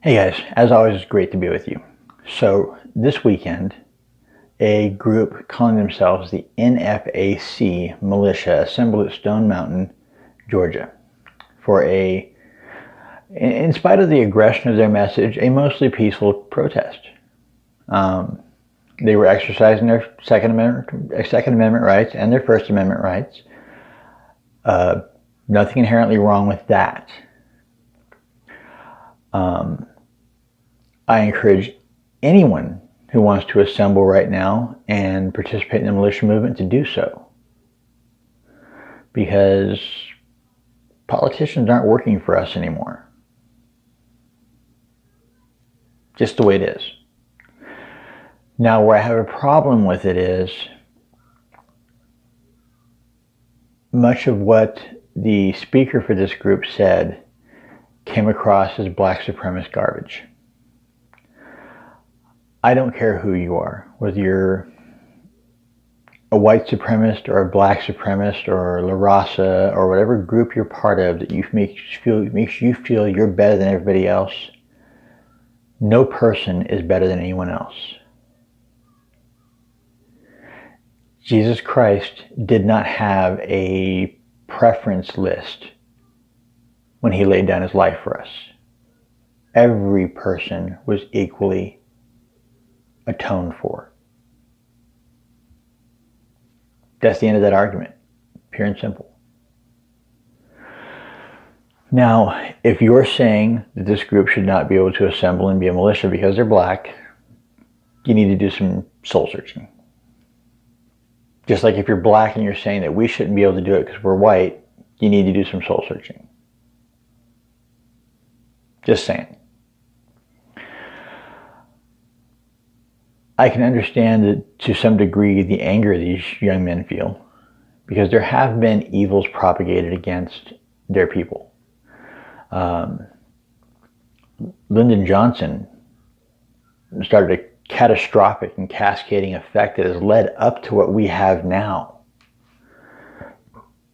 Hey guys, as always, it's great to be with you. So this weekend, a group calling themselves the NFAC militia assembled at Stone Mountain, Georgia, for in spite of the aggression of their message, a mostly peaceful protest. They were exercising their Second Amendment rights and their First Amendment rights. Nothing inherently wrong with that. I encourage anyone who wants to assemble right now and participate in the militia movement to do so, because politicians aren't working for us anymore. Just the way it is. Now, where I have a problem with it is much of what the speaker for this group said came across as black supremacist garbage. I don't care who you are, whether you're a white supremacist or a black supremacist or La Raza or whatever group you're part of that makes you feel you're better than everybody else. No person is better than anyone else. Jesus Christ did not have a preference list when he laid down his life for us. Every person was equally atoned for. That's the end of that argument. Pure and simple. Now, if you're saying that this group should not be able to assemble and be a militia because they're black, you need to do some soul searching. Just like if you're black and you're saying that we shouldn't be able to do it because we're white, you need to do some soul searching. Just saying. I can understand that to some degree the anger these young men feel, because there have been evils propagated against their people. Lyndon Johnson started a catastrophic and cascading effect that has led up to what we have now.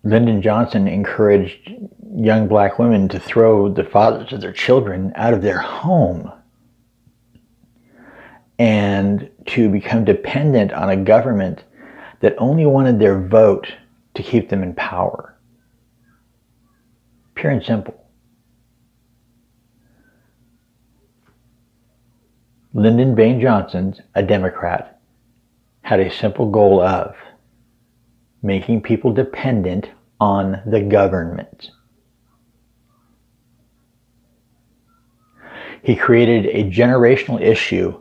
Lyndon Johnson encouraged young black women to throw the fathers of their children out of their home and to become dependent on a government that only wanted their vote to keep them in power. Pure and simple. Lyndon Baines Johnson, a Democrat, had a simple goal of making people dependent on the government. He created a generational issue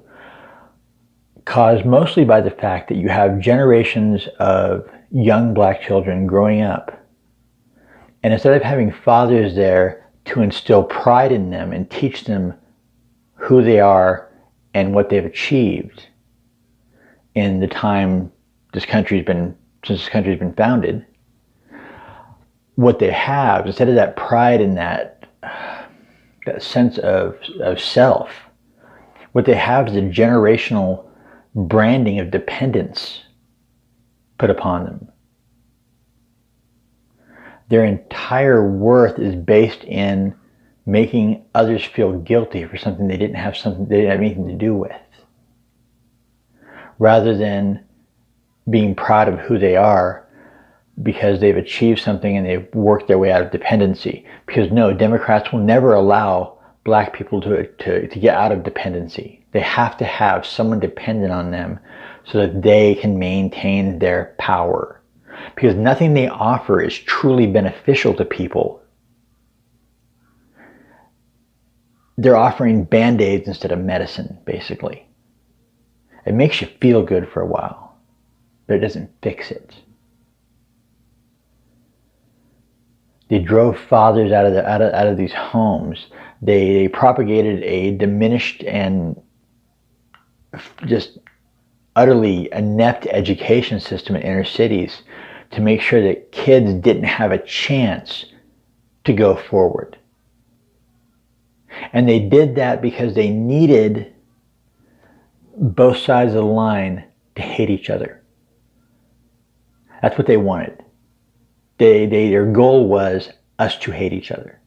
caused mostly by the fact that you have generations of young black children growing up, and instead of having fathers there to instill pride in them and teach them who they are and what they've achieved in the time since this country's been founded, what they have, instead of that pride and that sense of self, what they have is a generational branding of dependence put upon them. Their entire worth is based in making others feel guilty for something they didn't have anything to do with, rather than being proud of who they are because they've achieved something and they've worked their way out of dependency. Because no, Democrats will never allow black people to get out of dependency. They have to have someone dependent on them so that they can maintain their power. Because nothing they offer is truly beneficial to people. They're offering band-aids instead of medicine, basically. It makes you feel good for a while, but it doesn't fix it. They drove fathers out of these homes. They propagated a diminished and just utterly inept education system in inner cities to make sure that kids didn't have a chance to go forward. And they did that because they needed both sides of the line to hate each other. That's what they wanted. Their goal was us to hate each other.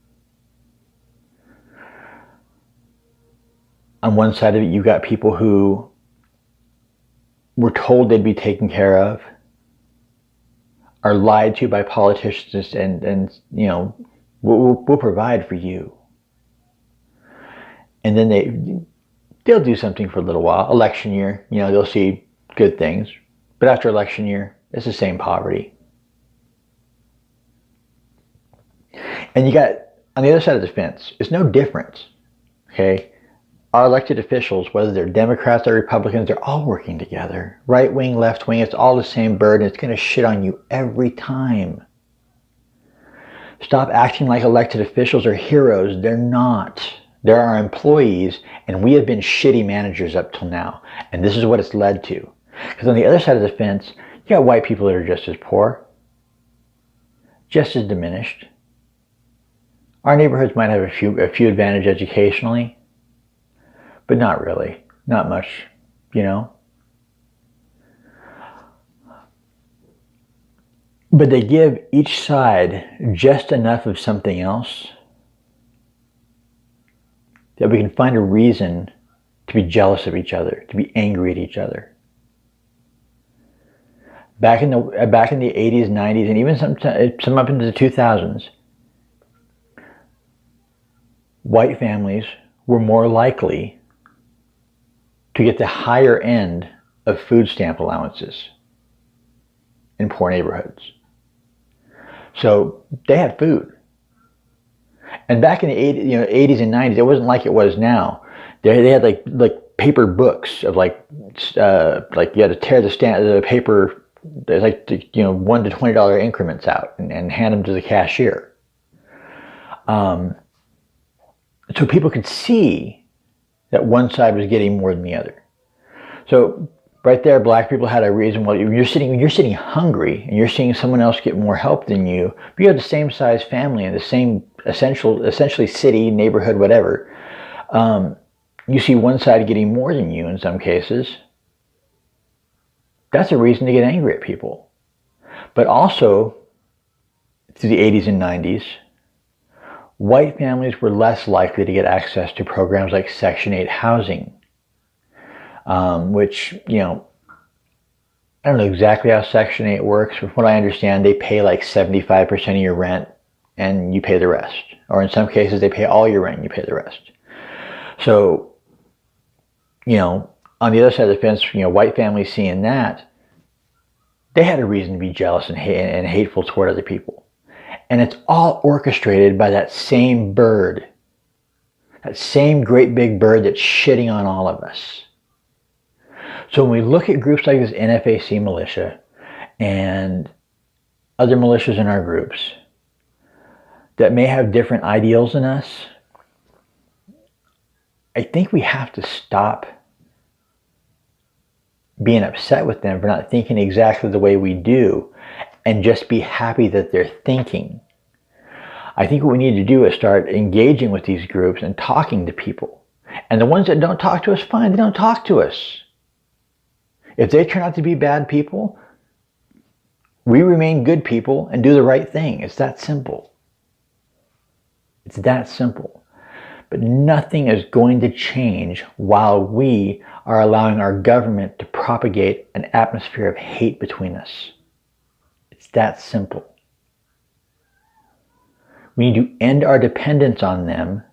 On one side of it, you've got people who were told they'd be taken care of, are lied to by politicians, and you know, we'll provide for you. And then they'll do something for a little while. Election year, you know, they'll see good things. But after election year, it's the same poverty. And you got, on the other side of the fence, it's no difference, okay? Our elected officials, whether they're Democrats or Republicans, they're all working together. Right wing, left wing, it's all the same bird, and it's going to shit on you every time. Stop acting like elected officials are heroes. They're not. They're our employees, and we have been shitty managers up till now. And this is what it's led to. Because on the other side of the fence, you got white people that are just as poor, just as diminished. Our neighborhoods might have a few advantages educationally, but not really. Not much, you know. But they give each side just enough of something else that we can find a reason to be jealous of each other, to be angry at each other. Back in the 80s, 90s, and even some up into the 2000s, white families were more likely to get the higher end of food stamp allowances in poor neighborhoods. So they had food. And back in the 80s and 90s, it wasn't like it was now. They had like paper books of like you had to tear the paper, like $1 to $20 increments out and hand them to the cashier. So people could see that one side was getting more than the other. So right there, black people had a reason. Well, you're sitting hungry and you're seeing someone else get more help than you, but you have the same size family and the same essentially city, neighborhood, whatever. You see one side getting more than you in some cases. That's a reason to get angry at people. But also, through the 80s and 90s, white families were less likely to get access to programs like Section 8 housing, which, I don't know exactly how Section 8 works. From what I understand, they pay like 75% of your rent and you pay the rest. Or in some cases, they pay all your rent and you pay the rest. So, on the other side of the fence, white families seeing that, they had a reason to be jealous and hateful toward other people. And it's all orchestrated by that same bird, that same great big bird that's shitting on all of us. So when we look at groups like this NFAC militia and other militias in our groups that may have different ideals than us, I think we have to stop being upset with them for not thinking exactly the way we do and just be happy that they're thinking. I think what we need to do is start engaging with these groups and talking to people. And the ones that don't talk to us, fine, they don't talk to us. If they turn out to be bad people, we remain good people and do the right thing. It's that simple. It's that simple. But nothing is going to change while we are allowing our government to propagate an atmosphere of hate between us. It's that simple. We need to end our dependence on them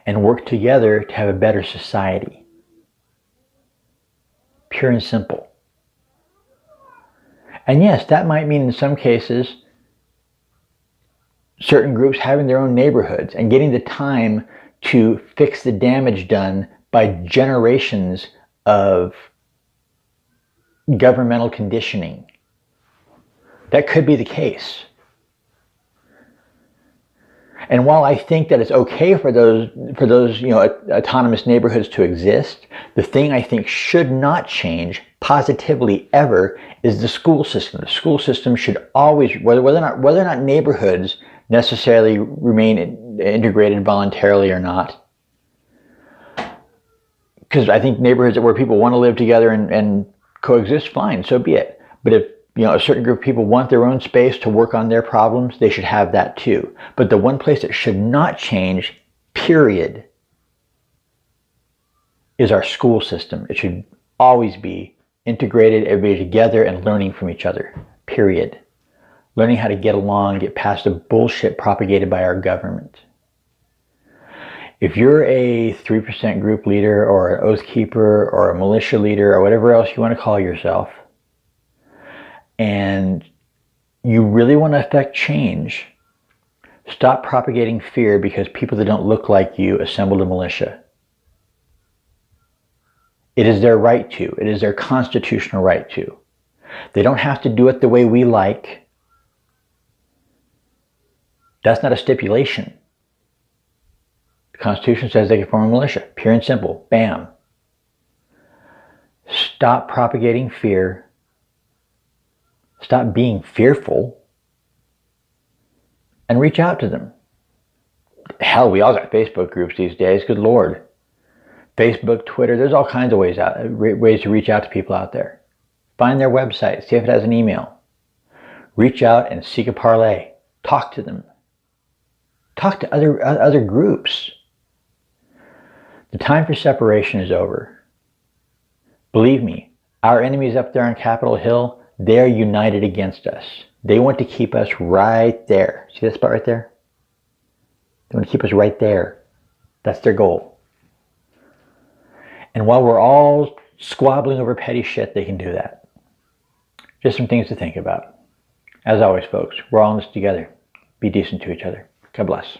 and work together to have a better society. Pure and simple. And yes, that might mean in some cases certain groups having their own neighborhoods and getting the time to fix the damage done by generations of governmental conditioning. That could be the case. And while I think that it's okay for those autonomous neighborhoods to exist, the thing I think should not change positively ever is the school system. The school system should always, whether or not neighborhoods necessarily remain integrated voluntarily or not, because I think neighborhoods where people want to live together and coexist, fine, so be it. But if a certain group of people want their own space to work on their problems, they should have that too. But the one place that should not change, period, is our school system. It should always be integrated, everybody together and learning from each other, period. Learning how to get along, get past the bullshit propagated by our government. If you're a 3% group leader or an oath keeper or a militia leader or whatever else you want to call yourself, and you really want to affect change, stop propagating fear because people that don't look like you assembled a militia. It is their right to. It is their constitutional right to. They don't have to do it the way we like. That's not a stipulation. The Constitution says they can form a militia. Pure and simple. Bam. Stop propagating fear. Stop being fearful. And reach out to them. Hell, we all got Facebook groups these days. Good Lord. Facebook, Twitter, there's all kinds of ways to reach out to people out there. Find their website. See if it has an email. Reach out and seek a parlay. Talk to them. Talk to other groups. The time for separation is over. Believe me, our enemies up there on Capitol Hill, they're united against us. They want to keep us right there. See that spot right there? They want to keep us right there. That's their goal. And while we're all squabbling over petty shit, they can do that. Just some things to think about. As always, folks, we're all in this together. Be decent to each other. God bless.